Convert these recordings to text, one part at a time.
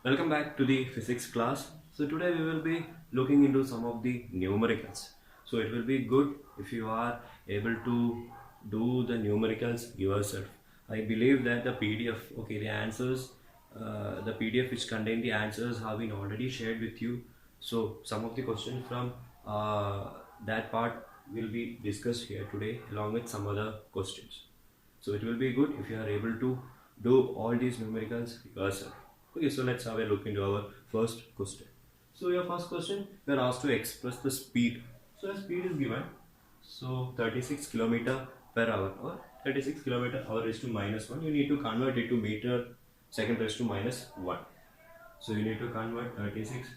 Welcome back to the physics class. So today we will be looking into some of the numericals. So it will be good if you are able to do the numericals yourself. I believe that the PDF, okay, the answers, the PDF which contain the answers have been already shared with you. So some of the questions from that part will be discussed here today along with some other questions. So it will be good if you are able to do all these numericals yourself. Okay, so let's have a look into our first question. So your first question, we are asked to express the speed. So the speed is given. So 36 kilometer per hour or 36 kilometer hour raised to minus 1. You need to convert it to meter second raised to minus 1. So you need to convert 36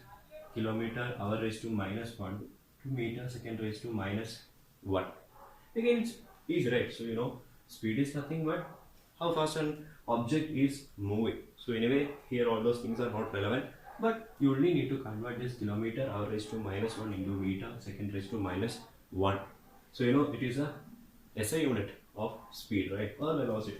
kilometer hour raised to minus 1 to meter second raised to minus 1. Again, it's easy, right? So speed is nothing but how fast an object is moving. So anyway, here all those things are not relevant, but you only need to convert this kilometer hour raised to minus 1 into meter second raised to minus 1. So it is a SI unit of speed, right, or velocity.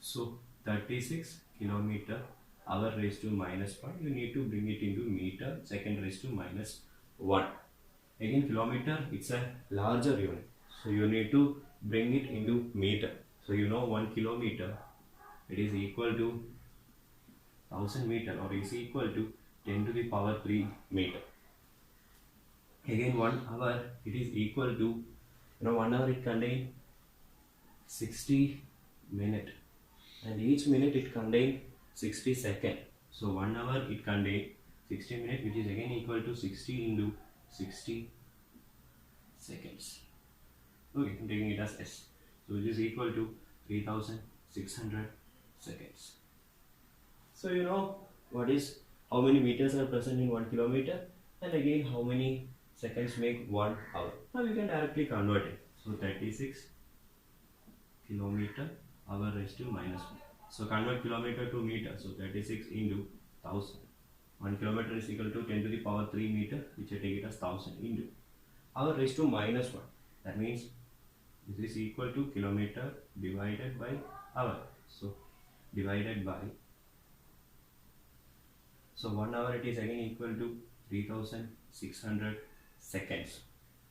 So 36 kilometer hour raised to minus 1, you need to bring it into meter second raised to minus 1. Again, kilometer, it's a larger unit. So you need to bring it into meter. So 1 kilometer, it is equal to 1000 meter or is equal to 10 to the power 3 meter. Again, 1 hour, it is equal to, 1 hour it contains 60 minute, and each minute it contains 60 second. So 1 hour it contains 60 minute, which is again equal to 60 into 60 seconds. Okay, I'm taking it as S. So it is equal to 3600 seconds. So what is how many meters are present in 1 kilometer, and again how many seconds make 1 hour. Now we can directly convert it. So 36 kilometer hour raised to minus 1. So convert kilometer to meter. So 36 into 1000. 1 kilometer is equal to 10 to the power 3 meter, which I take it as 1000 into hour raised to minus 1. That means this is equal to kilometer divided by hour. So divided by, so 1 hour it is again equal to 3600 seconds.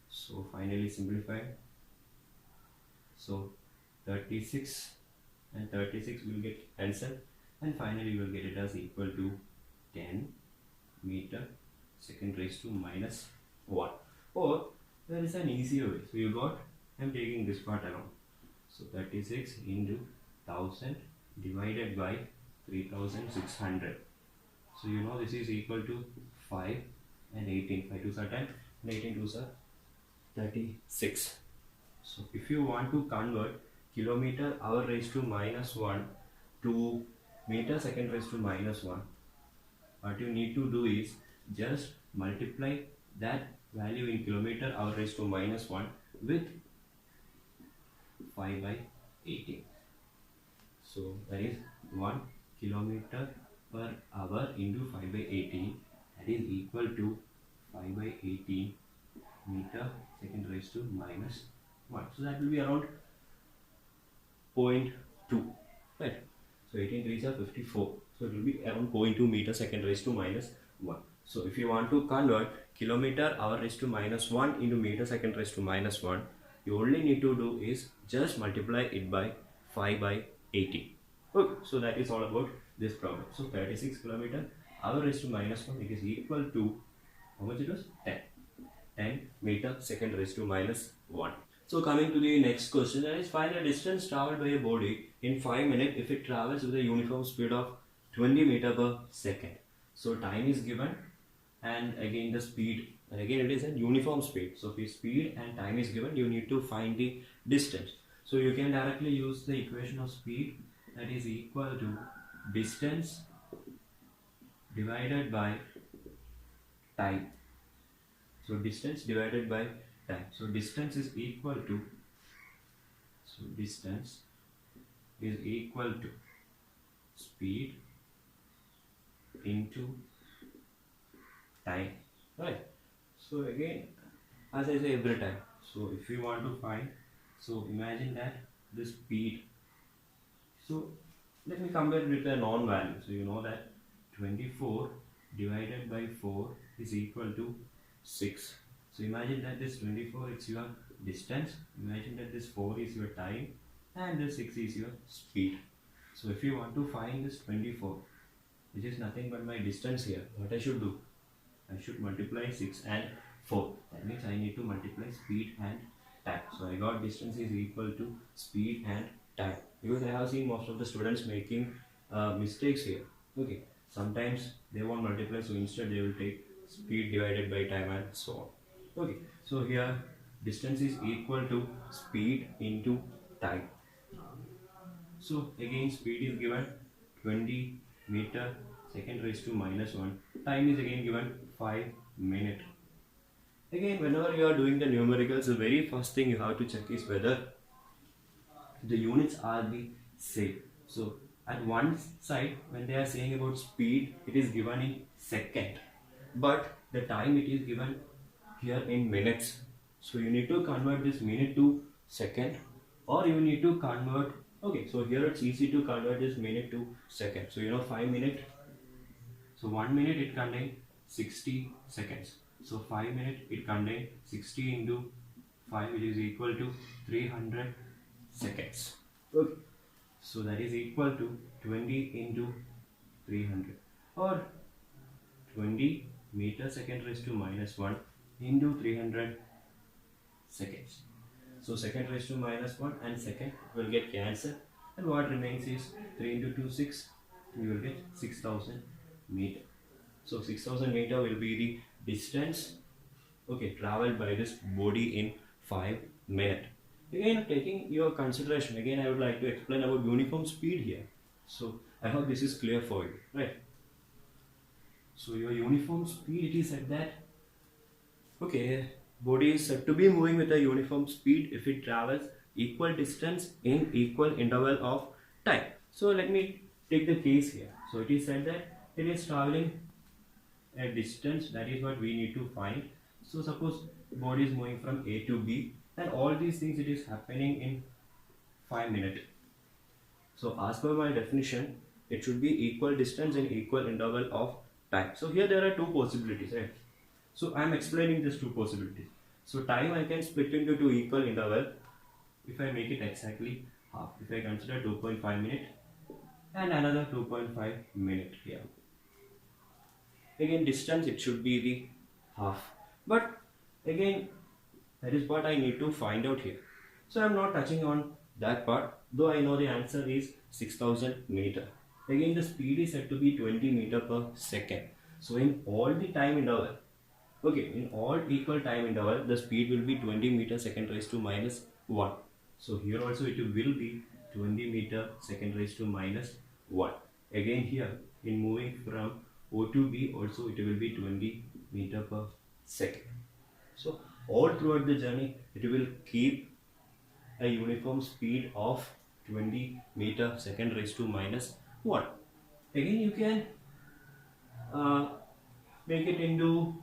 So finally simplified. So 36 and 36 will get cancelled, and finally you will get it as equal to 10 meter second raised to minus 1. Or there is an easier way. So you got, I'm taking this part along. So 36 into 1000 divided by 3600. So this is equal to 5 and 18. 5 2s are 10 and 18 2s are 36. So if you want to convert kilometer hour raised to minus 1 to meter second raised to minus 1, what you need to do is just multiply that value in kilometer hour raised to minus 1 with 5 by 18. So that is 1 kilometer per hour into 5 by 18, that is equal to 5 by 18 meter second raised to minus 1. So that will be around 0.2, right? So 18 3s are 54. So it will be around 0.2 meter second raised to minus 1. So if you want to convert kilometer hour raised to minus 1 into meter second raised to minus 1, you only need to do is just multiply it by 5 by 18. Okay, so that is all about this problem. So 36 kilometer hour raised to minus 1, it is equal to, how much it was? 10 meter second raised to minus 1. So coming to the next question, that is find the distance traveled by a body in 5 minutes if it travels with a uniform speed of 20 meter per second. So time is given, and again the speed, and again it is a uniform speed. So if speed and time is given, you need to find the distance. So you can directly use the equation of speed, that is equal to distance divided by time. So distance divided by time. So distance is equal to, speed into time, right? So again, as I say every time, so if you want to find, so imagine that the speed, so let me compare it with a known value. So you know that 24 divided by 4 is equal to 6. So imagine that this 24 is your distance, imagine that this 4 is your time, and this 6 is your speed. So if you want to find this 24, which is nothing but my distance here, what I should do? I should multiply 6 and 4. That means I need to multiply speed and time. So I got distance is equal to speed and time. Because I have seen most of the students making mistakes here. Okay, sometimes they won't multiply, so instead they will take speed divided by time and so on. Okay, so here distance is equal to speed into time. So again speed is given 20 meter second raised to minus 1. Time is again given 5 minutes. Again, whenever you are doing the numericals, the very first thing you have to check is whether the units are the same. So at one side, when they are saying about speed, it is given in second, but the time it is given here in minutes. So you need to convert this minute to second, or you need to convert. Okay, so here it's easy to convert this minute to second. So 5 minutes. So 1 minute it contains 60 seconds. So 5 minutes it contains 60 into 5, which is equal to 300 seconds. Okay. So that is equal to 20 into 300, or 20 meter second raised to minus 1 into 300 seconds. So second raised to minus 1 and second will get cancelled, and what remains is 3 into 2 6. You will get 6000 meter. So 6000 meter will be the distance, okay, traveled by this body in 5 minutes. Again, taking your consideration, again I would like to explain about uniform speed here. So I hope this is clear for you, right? So your uniform speed, it is said that, okay, body is said to be moving with a uniform speed if it travels equal distance in equal interval of time. So let me take the case here. So it is said that it is traveling a distance, that is what we need to find. So suppose body is moving from A to B, and all these things it is happening in 5 minutes. So as per my definition, it should be equal distance in equal interval of time. So here there are two possibilities, right? So I am explaining these two possibilities. So time I can split into two equal interval. If I make it exactly half, if I consider 2.5 minutes and another 2.5 minutes here. Again distance, it should be the half. But again, that is what I need to find out here. So I am not touching on that part, though I know the answer is 6000 meter. Again, the speed is said to be 20 meter per second. So in all the time interval, okay, in all equal time interval, the speed will be 20 meter second raised to minus 1. So here also it will be 20 meter second raised to minus 1. Again here, in moving from O to B, also it will be 20 meter per second. So all throughout the journey, it will keep a uniform speed of 20 meter second raised to minus 1. Again, you can make it into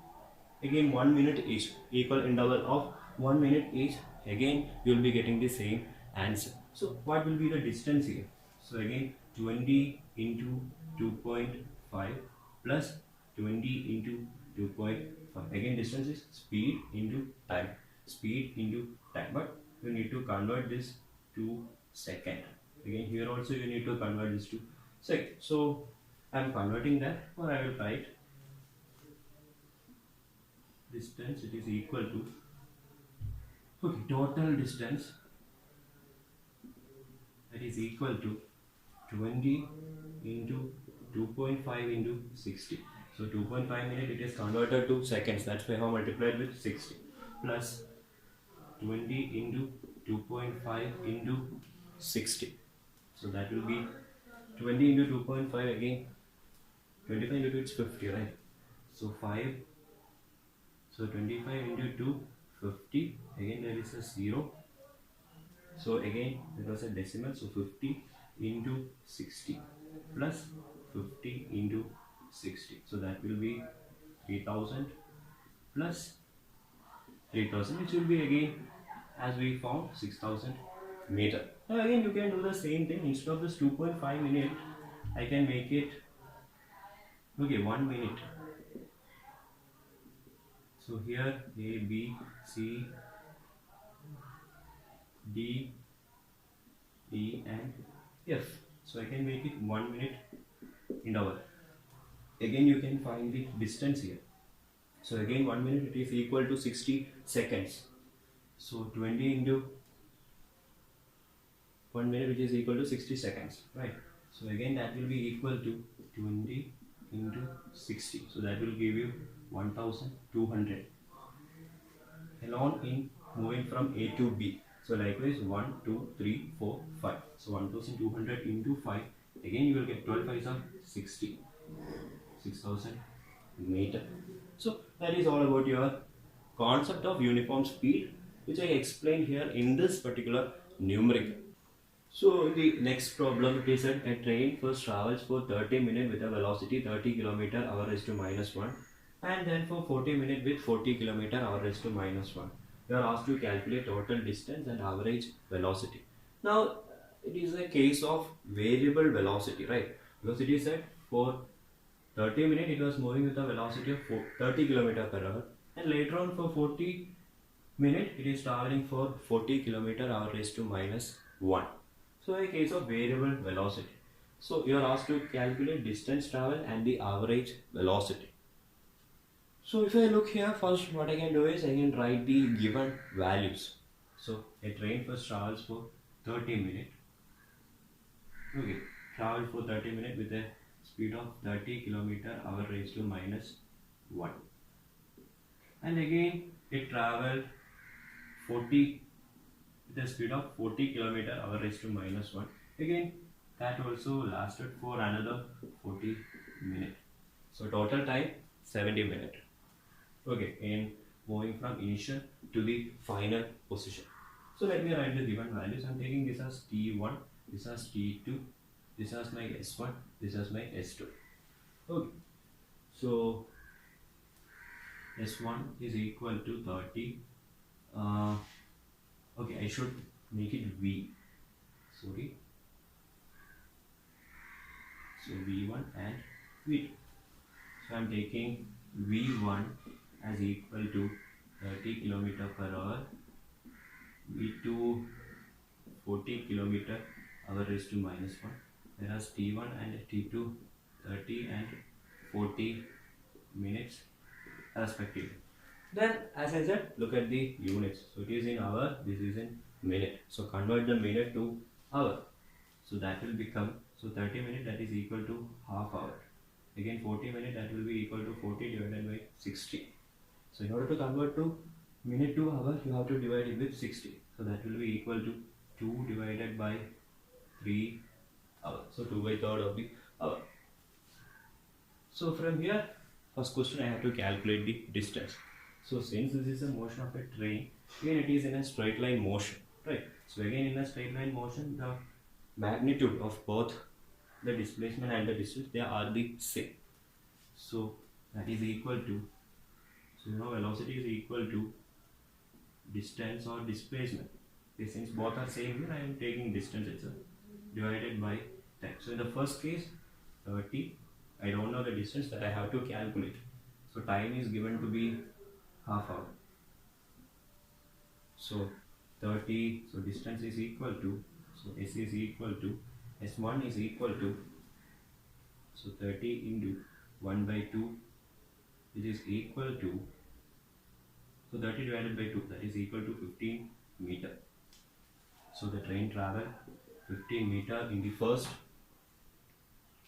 again 1 minute each, equal interval of 1 minute each. Again, you will be getting the same answer. So what will be the distance here? So again 20 into 2.5 plus 20 into 2.5. Again distance is speed into time. Speed into time. But you need to convert this to second. Again here also you need to convert this to second. So I am converting that, or I will write distance, it is equal to, okay, total distance, that is equal to 20 into 2.5 into 60. So 2.5 minutes it is converted to seconds, that's why I have multiplied with 60, plus 20 into 2.5 into 60. So that will be 20 into 2.5, again 25 into 2, it's 50, right? So 5, so 25 into 2, 50, again there is a 0. So again there was a decimal, so 50 into 60 plus 50 into 60. So that will be 3000 plus 3000, which will be again, as we found, 6000 meter. Now again you can do the same thing. Instead of this 2.5 minute, I can make it Okay, 1 minute. So here A, B, C, D, E and F. So I can make it 1 minute in hour. Again you can find the distance here. So again 1 minute it is equal to 60 seconds. So 20 into 1 minute which is equal to 60 seconds, right? So again that will be equal to 20 into 60. So that will give you 1200 alone in moving from A to B. So likewise 1, 2, 3, 4, 5. So 1200 into 5. Again you will get 12 5s are 60. 6000 meter. So that is all about your concept of uniform speed, which I explained here in this particular numerical. So in the next problem, it is that a train first travels for 30 minutes with a velocity 30 km hour raised to minus 1, and then for 40 minutes with 40 km hour raised to minus 1. You are asked to calculate total distance and average velocity. Now it is a case of variable velocity, right? Because it is that for 30 minutes it was moving with a velocity of 30 km per hour, and later on for 40 minutes it is traveling for 40 km hour raised to minus 1. So a case of variable velocity. So you are asked to calculate distance travel and the average velocity. So if I look here, first what I can do is I can write the given values. So a train first travels for 30 minutes. Okay, travel for 30 minutes with a speed of 30 km hour raised to minus 1. And again it traveled 40 with a speed of 40 km hour raised to minus 1. Again that also lasted for another 40 minutes. So total time 70 minutes. Okay, in moving from initial to the final position. So let me write the given values. I am taking this as T1, this as T2, this as my S1, this as my S2. Okay, so S1 is equal to 30. Okay, I should make it V. Sorry. So V1 and V2. So I am taking V1 as equal to 30 km per hour, V2 40 km hour raised to minus 1, whereas T1 and T2 30 and 40 minutes respectively. Then as I said, look at the units. So it is in hour, this is in minute. So convert the minute to hour. So that will become, so 30 minutes that is equal to half hour. Again 40 minutes that will be equal to 40 divided by 60. So in order to convert to minute to hour, you have to divide it with 60. So that will be equal to 2 divided by 3 hours. So 2 by 3rd of the hour. So from here, first question I have to calculate the distance. So since this is a motion of a train, again it is in a straight line motion, right? So again in a straight line motion, the magnitude of both the displacement and the distance, they are the same. So that is equal to, so you know velocity is equal to distance or displacement. Okay, since both are same here, I am taking distance itself divided by time. So in the first case 30, I don't know the distance that I have to calculate. So time is given to be half hour. So 30, so distance is equal to, so S is equal to, S1 is equal to, so 30 into 1 by 2, which is equal to, so 30 divided by 2, that is equal to 15 meter. So the train traveled 15 meter in the first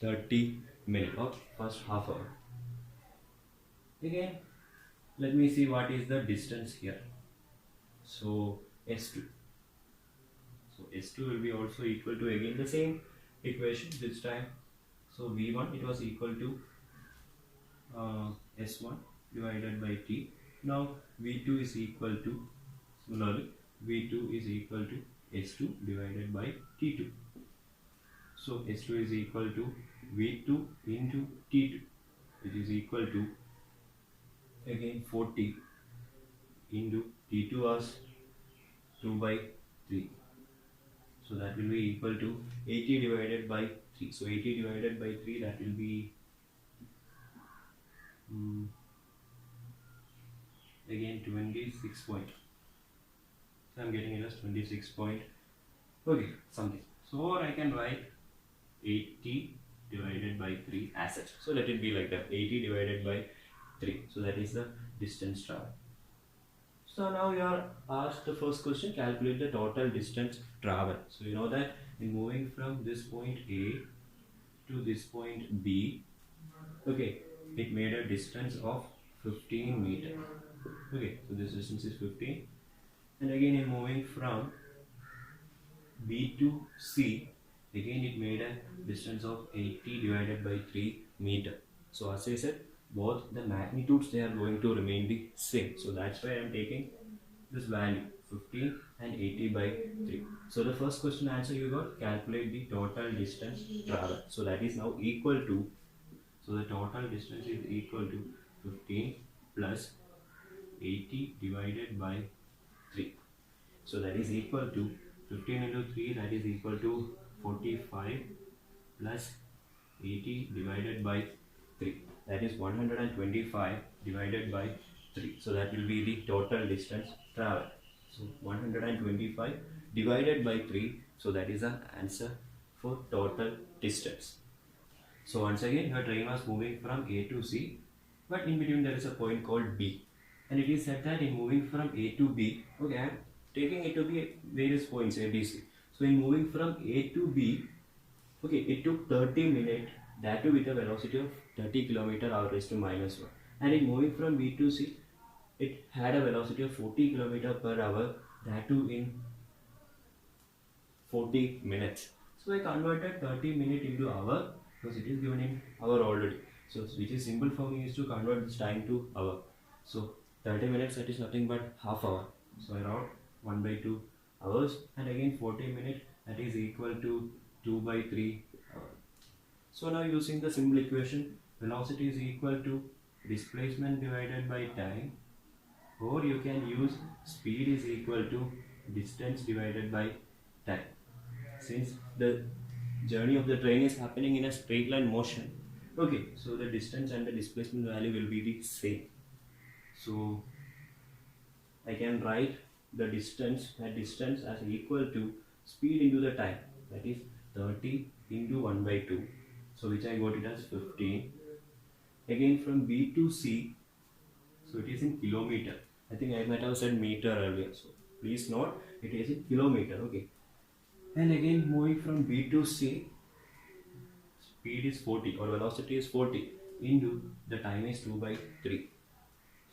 30 minutes or first half hour. Again, let me see what is the distance here. So S2. So S2 will be also equal to again the same equation this time. So V1 it was equal to S1 divided by T. Now V2 is equal to, similarly V2 is equal to S2 divided by T2. So S2 is equal to V2 into T2, which is equal to again 40 into T2 as 2 by 3. So that will be equal to 80 divided by 3. So 80 divided by 3, that will be mm, again 26 point. So I'm getting it as 26 point. Okay, something. So or I can write 80 divided by 3 as such. So let it be like that, 80 divided by 3. So that is the distance traveled. So now you are asked the first question, calculate the total distance traveled. So you know that in moving from this point A to this point B, okay, it made a distance of 15 meter. Okay, so this distance is 15. And again in moving from B to C, again it made a distance of 80 divided by 3 meter. So as I said, both the magnitudes they are going to remain the same. So that's why I am taking this value 15 and 80 by 3. So the first question answer you got, calculate the total distance traveled. So that is now equal to, so the total distance is equal to 15 plus 80 divided by 3. So that is equal to 15 into 3, that is equal to 45 plus 80 divided by 3. That is 125 divided by 3. So that will be the total distance traveled. So 125 divided by 3. So that is the answer for total distance. So once again, your train was moving from A to C, but in between there is a point called B. And it is said that in moving from A to B, okay, I am taking it to be various points A, B, C. So in moving from A to B, okay, it took 30 minutes, that too with a velocity of 30 km hour raised to minus 1. And in moving from B to C, it had a velocity of 40 km per hour, that too in 40 minutes. So I converted 30 minutes into hour because it is given in hour already. So which is simple for me is to convert this time to hour. So 30 minutes, that is nothing but half hour. So I wrote 1 by 2 hours, and again 40 minutes, that is equal to 2 by 3 hours. So now using the simple equation, velocity is equal to displacement divided by time, or you can use speed is equal to distance divided by time. Since the journey of the train is happening in a straight line motion, okay, so the distance and the displacement value will be the same. So I can write the distance, that distance as equal to speed into the time, that is 30 into 1 by 2. So which I got it as 15. Again from B to C, so it is in kilometer. I think I might have said meter earlier, so please note it is in kilometer, okay. And again moving from B to C, speed is 40 or velocity is 40 into the time is 2 by 3.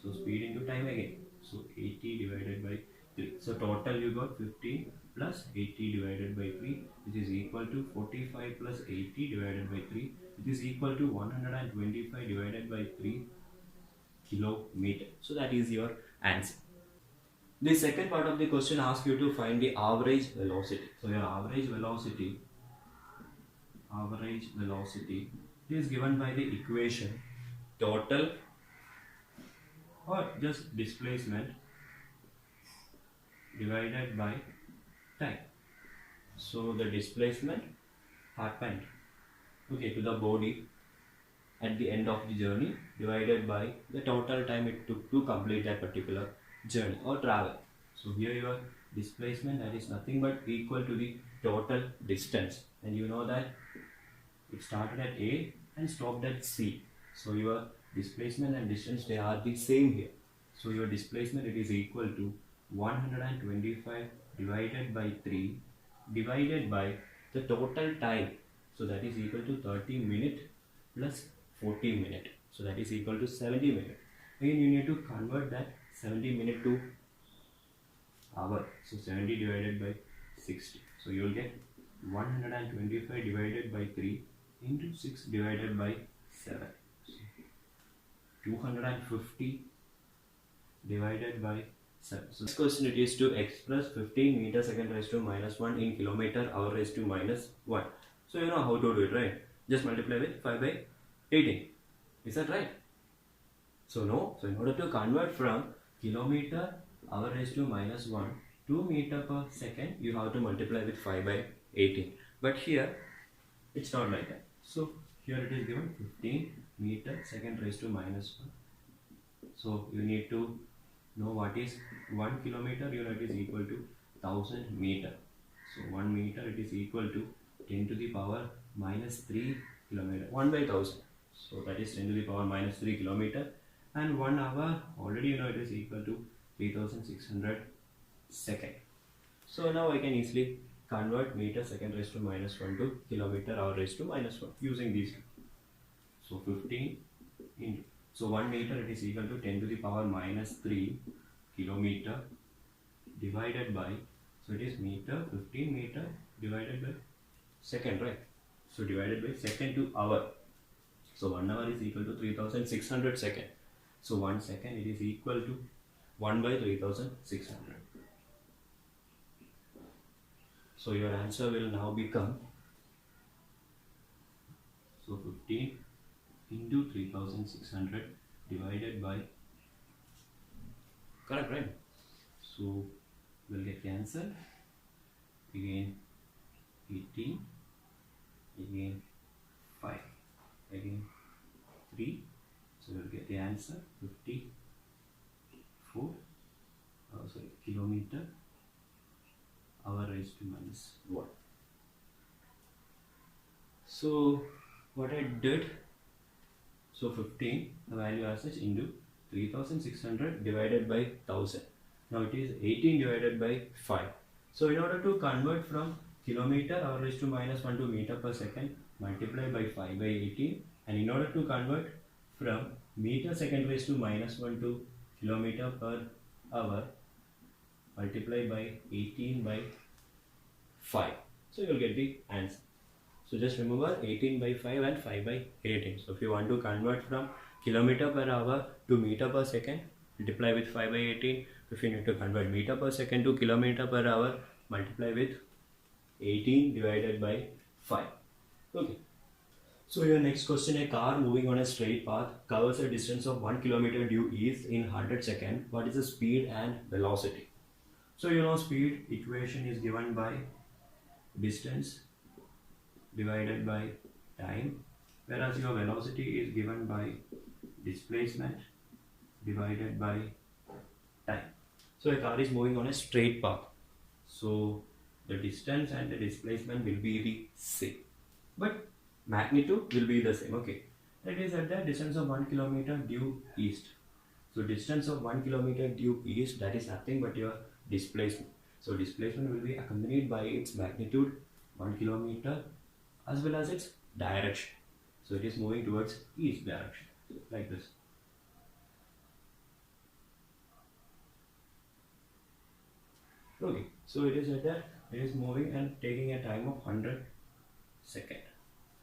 So speed into time again. So 80 divided by 3. So total you got 15 plus 80 divided by 3, which is equal to 45 plus 80 divided by 3, which is equal to 125 divided by 3 kilometer. So that is your answer. The second part of the question asks you to find the average velocity. So your average velocity is given by the equation total or just displacement divided by time. So the displacement happened, okay, to the body at the end of the journey divided by the total time it took to complete that particular journey or travel. So here your displacement, that is nothing but equal to the total distance, and you know that it started at A and stopped at C. So your displacement and distance, they are the same here. So your displacement, it is equal to 125 divided by 3 divided by the total time. So that is equal to 30 minutes plus 40 minutes. So that is equal to 70 minutes. Again you need to convert that 70 minutes to hour. So 70 divided by 60. So you will get 125 divided by 3 into 6 divided by 7. So 250 divided by 7. So this question it is to express 15 meter second raised to minus 1 in kilometer hour raised to minus 1. So you know how to do it, right? Just multiply with 5 by 18. Is that right? So no. So in order to convert from kilometer hour raised to minus 1 to meter per second, you have to multiply with 5 by 18. But here it's not like that. So here it is given 15 meter second raised to minus 1. So you need to know what is 1 kilometer unit is equal to 1000 meter. So 1 meter it is equal to 10 to the power minus 3 kilometer, 1 by 1000. So that is 10 to the power minus 3 kilometer, and 1 hour already you know it is equal to 3600 second. So now I can easily convert meter second raised to minus 1 to kilometer hour raised to minus 1 using these two. So 15 into, so 1 meter it is equal to 10 to the power minus 3 kilometer divided by, so it is meter, 15 meter divided by second, right? So divided by second to hour. So 1 hour is equal to 3600 second. So 1 second it is equal to 1 by 3600. So your answer will now become, so 15 into 3600 divided by, correct, right? So we'll get the answer again 18, again 5, again 3. So we'll get the answer 54 kilometer hour raised to minus 1. So what I did, so 15 the value as such into 3600 divided by 1000. Now it is 18 divided by 5. So in order to convert from kilometer hour raised to minus 1 to meter per second, multiply by 5 by 18, and in order to convert from meter second raised to minus 1 to kilometer per hour, multiply by 18 by 5. So you will get the answer. So just remember 18 by 5 and 5 by 18. So if you want to convert from kilometer per hour to meter per second, multiply with 5 by 18. If you need to convert meter per second to kilometer per hour, multiply with 18 divided by 5. Okay. So your next question, a car moving on a straight path covers a distance of 1 kilometer due east in 100 seconds. What is the speed and velocity? So you know speed equation is given by distance divided by time, whereas your velocity is given by displacement divided by time. So a car is moving on a straight path. So the distance and the displacement will be the same, but magnitude will be the same. Okay, that is at the distance of 1 kilometer due east. So distance of 1 kilometer due east, that is nothing but your displacement. So displacement will be accompanied by its magnitude 1 kilometer as well as its direction. So it is moving towards east direction, like this. Okay, so it is at that, it is moving and taking a time of 100 seconds.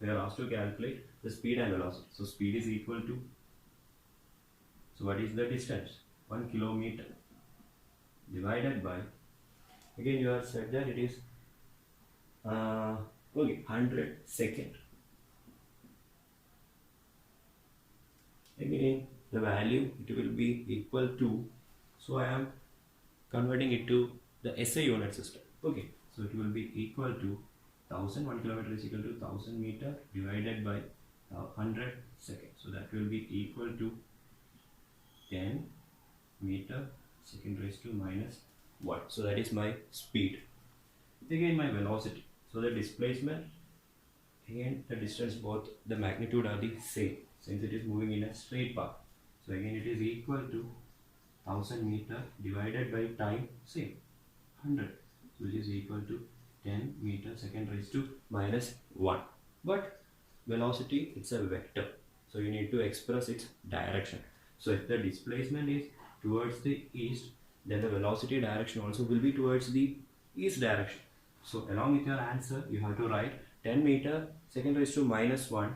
We are asked to calculate the speed and velocity. So speed is equal to, so what is the distance? 1 kilometer divided by, again you have said that it is 100 seconds. Again the value, it will be equal to, so I am converting it to the SI unit system. Okay, so it will be equal to 1000, 1 kilometer is equal to 1000 meter divided by 100 seconds. So that will be equal to 10 meter second raised to minus 1. So that is my speed. Again my velocity. So the displacement, again the distance, both the magnitude are the same since it is moving in a straight path. So again it is equal to 1000 meter divided by time, same, 100. So which is equal to 10 meter second raised to minus 1. But velocity, it's a vector, so you need to express its direction. So if the displacement is towards the east, then the velocity direction also will be towards the east direction. So along with your answer, you have to write 10 meter second raised to minus 1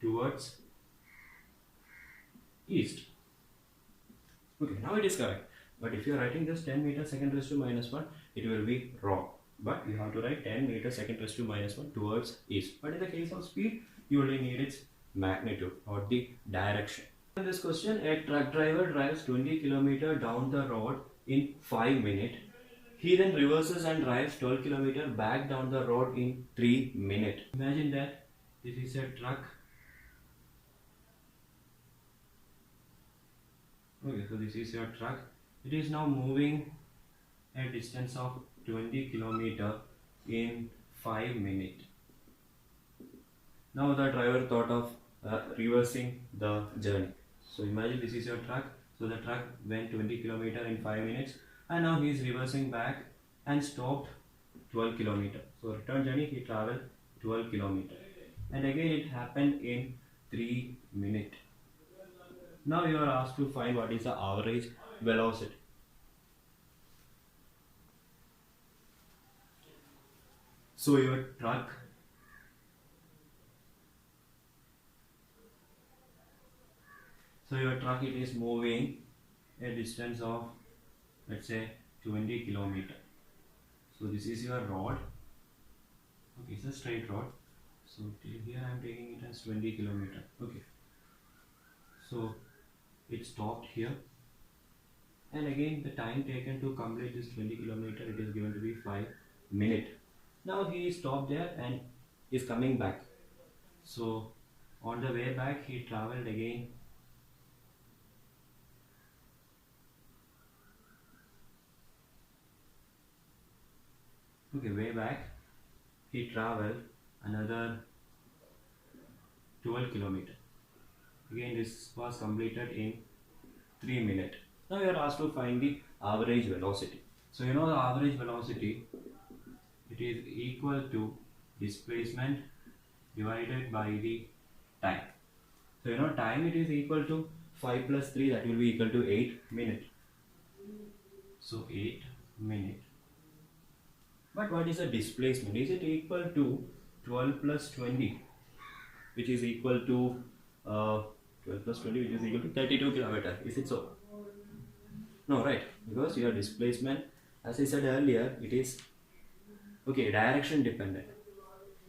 towards east. Okay, now it is correct. But if you are writing this 10 meter second raised to minus 1, it will be wrong. But you have to write 10 meter second raised to minus 1 towards east. But in the case of speed, you only need its magnitude or the direction. In this question, a truck driver drives 20 km down the road in 5 minutes. He then reverses and drives 12 km back down the road in 3 minutes. Imagine that this is a truck Okay, so this is your truck. It is now moving a distance of 20 kilometer in 5 minutes. Now the driver thought of reversing the journey. So imagine this is your truck. So the truck went 20 kilometer in 5 minutes, and now he is reversing back and stopped 12 kilometer. So return journey he traveled 12 kilometer, and again it happened in 3 minutes. Now you are asked to find what is the average velocity. So your truck it is moving a distance of, let's say, 20 kilometer. So this is your road. Okay, it's a straight road. So till here I am taking it as 20 kilometer. Okay. So it stopped here, and again the time taken to complete this 20 kilometer, it is given to be 5 minutes. Now he stopped there and is coming back. So on the way back he traveled again way back he traveled another 12 kilometer. Again this was completed in 3 minutes. Now you are asked to find the average velocity. So you know the average velocity, it is equal to displacement divided by the time. So you know time, it is equal to 5 plus 3, that will be equal to 8 minutes. So 8 minutes. But what is the displacement? Is it equal to 12 plus 20, which is equal to 12 plus 20, which is equal to 32 kilometer? Is it so? No, right? Because your displacement, as I said earlier, it is direction dependent.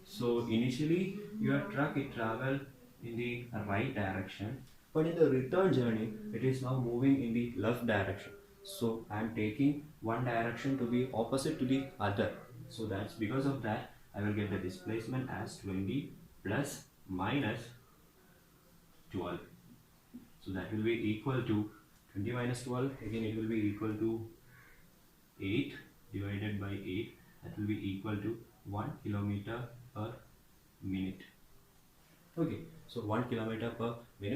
So initially your truck, it traveled in the right direction, but in the return journey it is now moving in the left direction. So I am taking one direction to be opposite to the other. So that's because of that I will get the displacement as 20 plus minus 12. So that will be equal to 20 minus 12, again it will be equal to 8 divided by 8, that will be equal to 1 kilometer per minute. Okay, so 1 kilometer per minute.